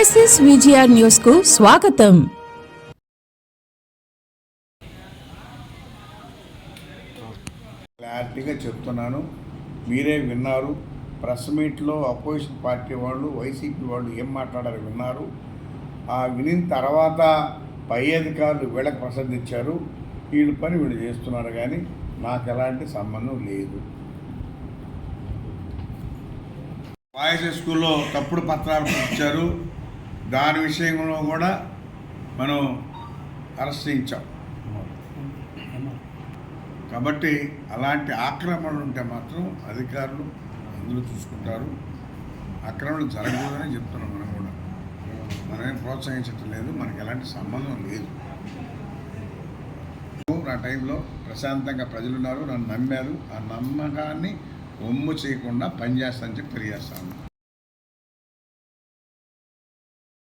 Crisis VGR news కు స్వాగతం. క్లారిటీగా చెప్తున్నాను, మీరే విన్నారు. ప్రెస్ మీట్లో అపోజిషన్ పార్టీ వాళ్ళు, వైసీపీ వాళ్ళు ఏం మాట్లాడారో విన్నారు. ఆ వినిన తర్వాత పై అధికారులు వీళ్ళకి ప్రసంగించారు. వీళ్ళ పని వీళ్ళు చేస్తున్నారు, కానీ నాకు ఎలాంటి సంబంధం లేదు. బాయ్స్ స్కూల్లో తప్పుడు పత్రాలు ఇచ్చారు, దాని విషయంలో కూడా మనం అరెస్ట్ చేయించాం. కాబట్టి అలాంటి ఆక్రమణలు ఉంటే మాత్రం అధికారులు అందులో చూసుకుంటారు. ఆక్రమణలు జరగకూడదని చెప్తున్నాం. మనం కూడా మనమేం ప్రోత్సహించటం లేదు, మనకి ఎలాంటి సంబంధం లేదు. నా టైంలో ప్రశాంతంగా ప్రజలున్నారు, నన్ను నమ్మారు. ఆ నమ్మకాన్ని ఒమ్ము చేయకుండా పనిచేస్తానని చెప్పి తెలియజేస్తాను.